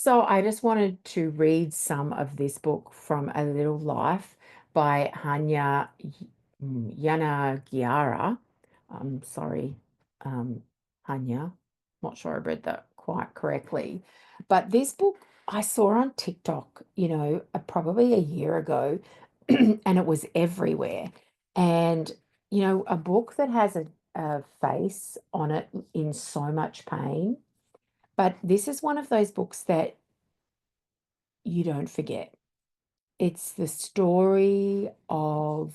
So I just wanted to read some of this book from A Little Life by Yanagihara. I'm sorry, um, Hanya. Not sure I read that quite correctly. But this book I saw on TikTok, probably a year ago, and it was everywhere. And, a book that has a face on it in so much pain. But this is one of those books that you don't forget. It's the story of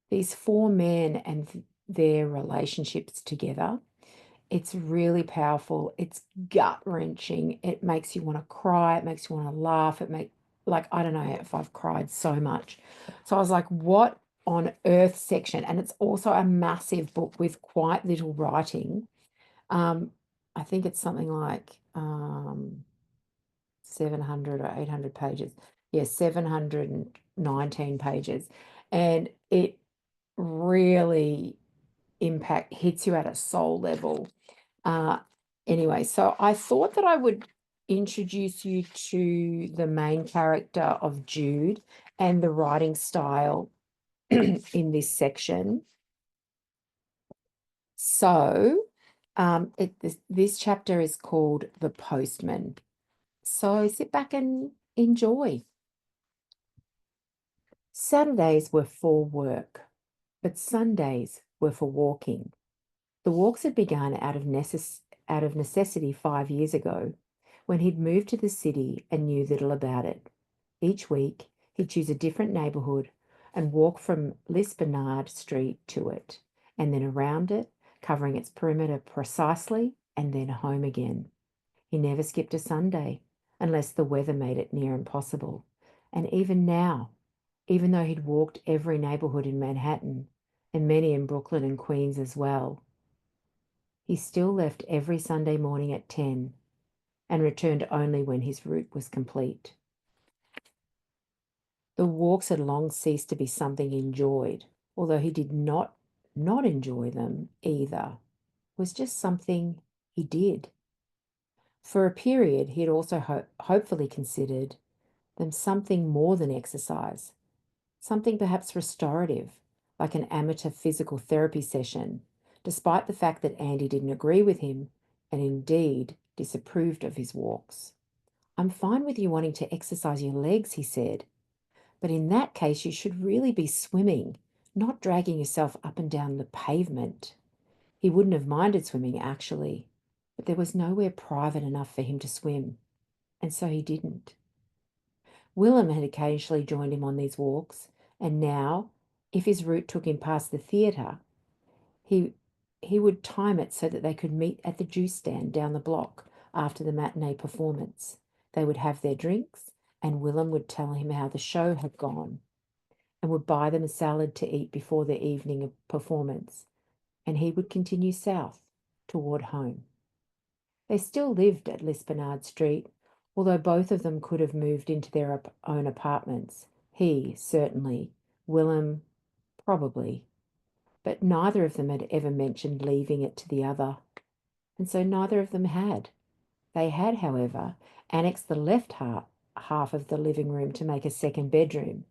these four men and their relationships together. It's really powerful. It's gut-wrenching. It makes you want to cry. It makes you want to laugh. I don't know if I've cried so much. So I was like, what on earth section? And it's also a massive book with quite little writing. Um, I think it's something like 700 or 800 pages. Yes, 719 pages. And it really hits you at a soul level. Uh, anyway, so I thought that I would introduce you to the main character of Jude and the writing style in this section. So, this chapter is called The Postman. So sit back and enjoy. Saturdays were for work, but Sundays were for walking. The walks had begun out of necessity 5 years ago, when he'd moved to the city and knew little about it. Each week, he'd choose a different neighbourhood and walk from Lisbonard Street to it, and then around it, covering its perimeter precisely, and then home again. He never skipped a Sunday, unless the weather made it near impossible. And even now, even though he'd walked every neighbourhood in Manhattan, and many in Brooklyn and Queens as well, he still left every Sunday morning at 10 and returned only when his route was complete. The walks had long ceased to be something he enjoyed, although he did not enjoy them either. It was just something he did. For a period, he had also hopefully considered them something more than exercise, something perhaps restorative, like an amateur physical therapy session, despite the fact that Andy didn't agree with him and indeed disapproved of his walks. "I'm fine with you wanting to exercise your legs," he said, "but in that case you should really be swimming, not dragging yourself up and down the pavement." He wouldn't have minded swimming, actually, but there was nowhere private enough for him to swim, and so he didn't. Willem had occasionally joined him on these walks, and now, if his route took him past the theatre, he he would time it so that they could meet at the juice stand down the block after the matinee performance. They would have their drinks, and Willem would tell him how the show had gone, and would buy them a salad to eat before the evening performance, and he would continue south toward home. They still lived at Lisbonard Street, although both of them could have moved into their own apartments. He, certainly. Willem, probably. But neither of them had ever mentioned leaving it to the other, and so neither of them had. They had, however, annexed the left half of the living room to make a second bedroom,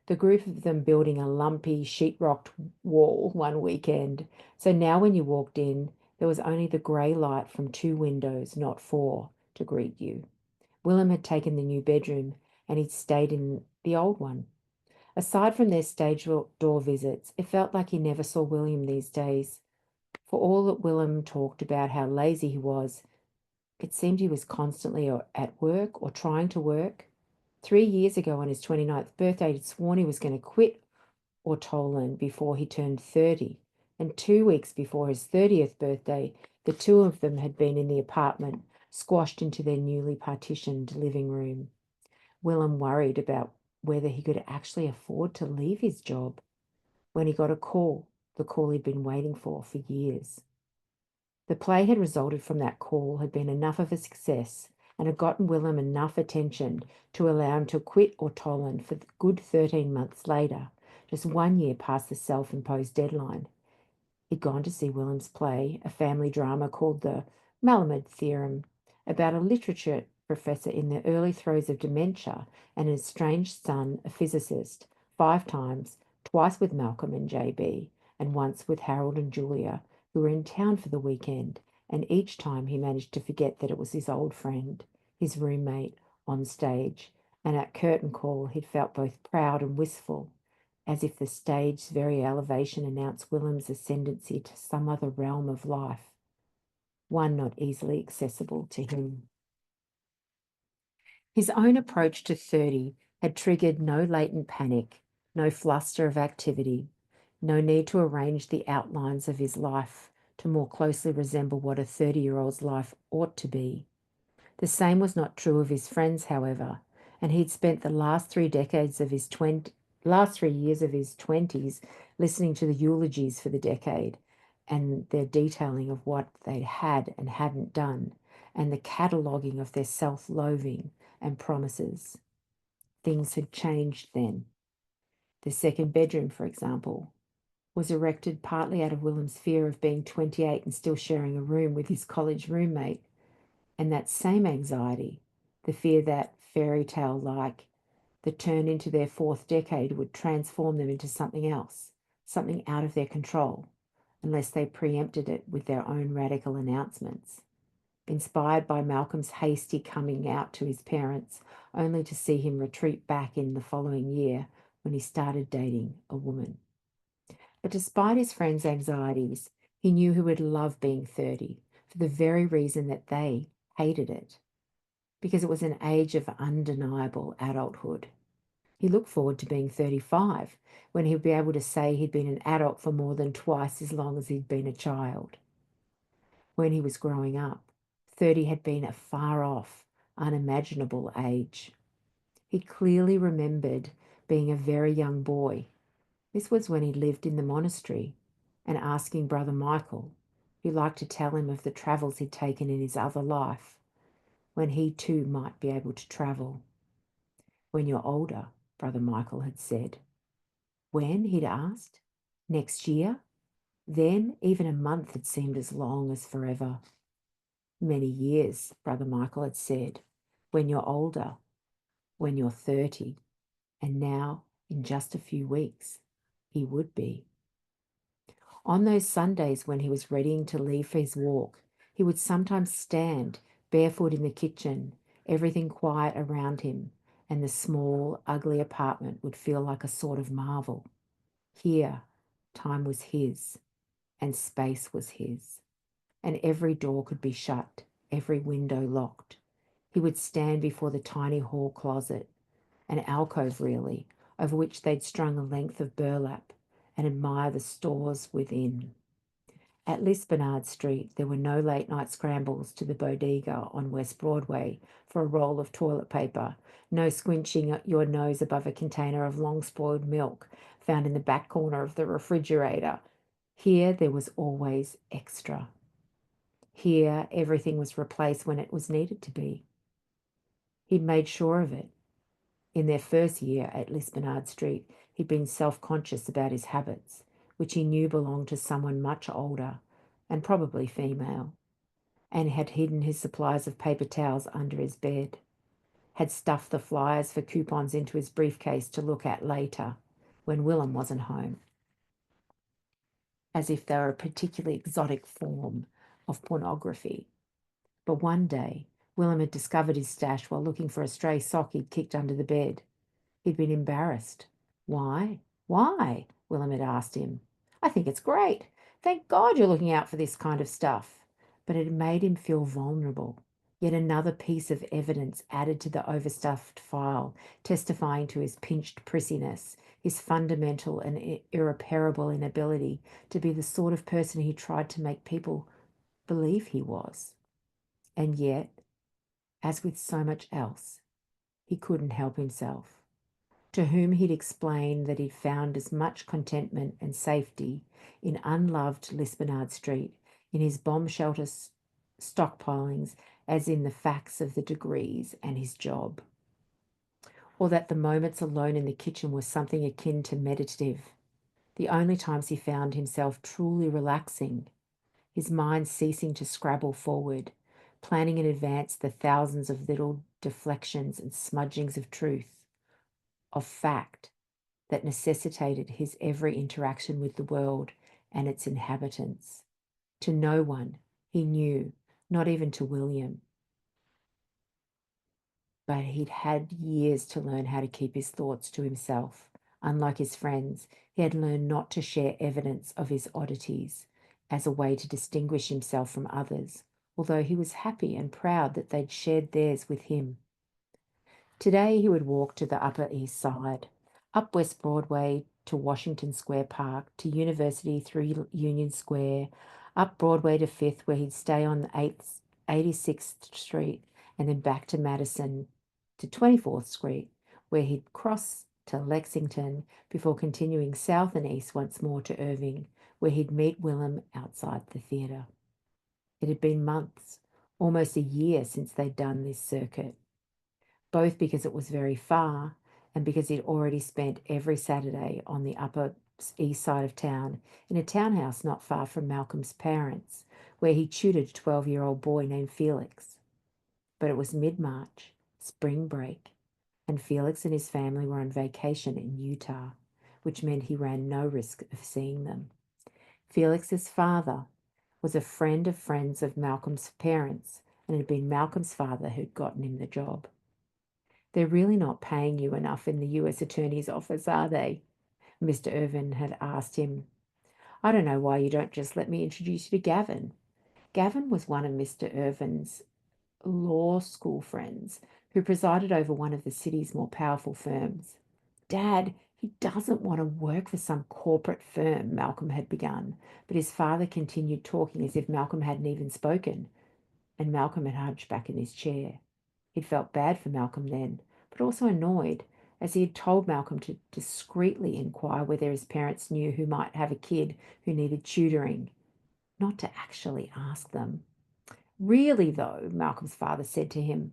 the group of them building a lumpy sheetrocked wall one weekend. So now when you walked in, there was only the grey light from two windows, not four, to greet you. Willem had taken the new bedroom, and he'd stayed in the old one. Aside from their stage door visits, it felt like he never saw William these days. For all that Willem talked about how lazy he was, it seemed he was constantly at work or trying to work. 3 years ago, on his 29th birthday, he'd sworn he was going to quit Ortolan before he turned 30. And 2 weeks before his 30th birthday, the two of them had been in the apartment, squashed into their newly partitioned living room. Willem worried about whether he could actually afford to leave his job when he got a call, the call he'd been waiting for years. The play had resulted from that call had been enough of a success and had gotten Willem enough attention to allow him to quit Ortolan for the good 13 months later, just 1 year past the self-imposed deadline. He'd gone to see Willem's play, a family drama called The Malamud Theorem, about a literature professor in the early throes of dementia and an estranged son, a physicist, 5 times, twice with Malcolm and JB, and once with Harold and Julia, who were in town for the weekend, and each time he managed to forget that it was his old friend, his roommate, on stage, and at curtain call he'd felt both proud and wistful, as if the stage's very elevation announced Willem's ascendancy to some other realm of life, one not easily accessible to him. His own approach to 30 had triggered no latent panic, no fluster of activity, no need to arrange the outlines of his life to more closely resemble what a 30-year-old's life ought to be. The same was not true of his friends, however, and he'd spent the last 3 years of his 20s listening to the eulogies for the decade and their detailing of what they'd had and hadn't done, and the cataloguing of their self-loathing and promises. Things had changed then. The second bedroom, for example, was erected partly out of Willem's fear of being 28 and still sharing a room with his college roommate, and that same anxiety, the fear that fairy tale like the turn into their 4th decade would transform them into something else, something out of their control, unless they preempted it with their own radical announcements. Inspired by Malcolm's hasty coming out to his parents, only to see him retreat back in the following year when he started dating a woman. But despite his friends' anxieties, he knew he would love being 30 for the very reason that they hated it, because it was an age of undeniable adulthood. He looked forward to being 35, when he would be able to say he'd been an adult for more than twice as long as he'd been a child. When he was growing up, 30 had been a far-off, unimaginable age. He clearly remembered being a very young boy. This was when he lived in the monastery, and asking Brother Michael, who liked to tell him of the travels he'd taken in his other life, when he too might be able to travel. When you're older, Brother Michael had said. When, he'd asked? Next year? Then even a month had seemed as long as forever. Many years, Brother Michael had said. When you're older, when you're 30, and now, in just a few weeks, he would be. On those Sundays when he was readying to leave for his walk, he would sometimes stand barefoot in the kitchen, everything quiet around him, and the small, ugly apartment would feel like a sort of marvel. Here, time was his, and space was his, and every door could be shut, every window locked. He would stand before the tiny hall closet, an alcove really, over which they'd strung a length of burlap, and admire the stores within. At Lisbonard Street, there were no late-night scrambles to the bodega on West Broadway for a roll of toilet paper, no squinching your nose above a container of long-spoiled milk found in the back corner of the refrigerator. Here, there was always extra. Here, everything was replaced when it was needed to be. He'd made sure of it. In their first year at Lisbonard Street, he'd been self-conscious about his habits, which he knew belonged to someone much older, and probably female, and had hidden his supplies of paper towels under his bed, had stuffed the flyers for coupons into his briefcase to look at later, when Willem wasn't home, as if they were a particularly exotic form of pornography. But one day, Willem had discovered his stash while looking for a stray sock he'd kicked under the bed. He'd been embarrassed. Why? Why? Willem had asked him. I think it's great. Thank God you're looking out for this kind of stuff. But it had made him feel vulnerable. Yet another piece of evidence added to the overstuffed file, testifying to his pinched prissiness, his fundamental and irreparable inability to be the sort of person he tried to make people believe he was. And yet, as with so much else, he couldn't help himself. To whom he'd explained that he'd found as much contentment and safety in unloved Lisbonard Street, in his bomb shelter stockpilings, as in the facts of the degrees and his job. Or that the moments alone in the kitchen were something akin to meditative, the only times he found himself truly relaxing, his mind ceasing to scrabble forward, planning in advance the thousands of little deflections and smudgings of truth, of fact, that necessitated his every interaction with the world and its inhabitants. To no one he knew, not even to William. But he'd had years to learn how to keep his thoughts to himself. Unlike his friends, he had learned not to share evidence of his oddities as a way to distinguish himself from others, although he was happy and proud that they'd shared theirs with him. Today he would walk to the Upper East Side, up West Broadway to Washington Square Park, to University through Union Square, up Broadway to Fifth, where he'd stay on 86th Street, and then back to Madison to 24th Street, where he'd cross to Lexington before continuing south and east once more to Irving, where he'd meet Willem outside the theatre. It had been months, almost a year, since they'd done this circuit, both because it was very far and because he'd already spent every Saturday on the Upper East Side of town in a townhouse not far from Malcolm's parents, where he tutored a 12-year-old boy named Felix. But it was mid-March, spring break, and Felix and his family were on vacation in Utah, which meant he ran no risk of seeing them. Felix's father was a friend of friends of Malcolm's parents, and it had been Malcolm's father who'd gotten him the job. "They're really not paying you enough in the U.S. Attorney's office, are they?" Mr. Irvin had asked him. "I don't know why you don't just let me introduce you to Gavin." Gavin was one of Mr. Irvin's law school friends who presided over one of the city's more powerful firms. "Dad, he doesn't want to work for some corporate firm," Malcolm had begun, but his father continued talking as if Malcolm hadn't even spoken, and Malcolm had hunched back in his chair. He'd felt bad for Malcolm then, but also annoyed, as he had told Malcolm to discreetly inquire whether his parents knew who might have a kid who needed tutoring, not to actually ask them. "Really, though," Malcolm's father said to him,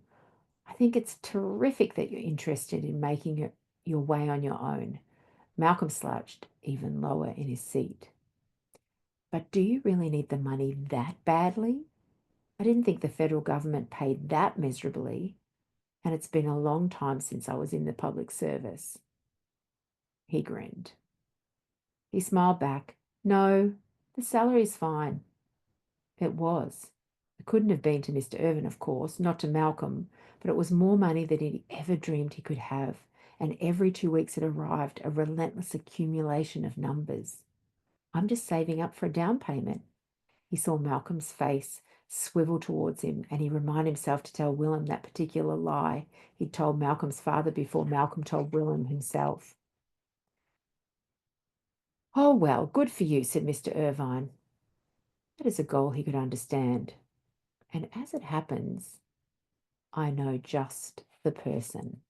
"I think it's terrific that you're interested in making your way on your own." Malcolm slouched even lower in his seat. "But do you really need the money that badly? I didn't think the federal government paid that miserably, and it's been a long time since I was in the public service." He grinned. He smiled back. "No, the salary's fine." It was. It couldn't have been to Mr. Irvin, of course, not to Malcolm, but it was more money than he'd ever dreamed he could have, and every 2 weeks it arrived, a relentless accumulation of numbers. "I'm just saving up for a down payment." He saw Malcolm's face swivel towards him, and he reminded himself to tell Willem that particular lie he'd told Malcolm's father before Malcolm told Willem himself. "Oh, well, good for you," said Mr. Irvine. That is a goal he could understand. And as it happens, I know just the person.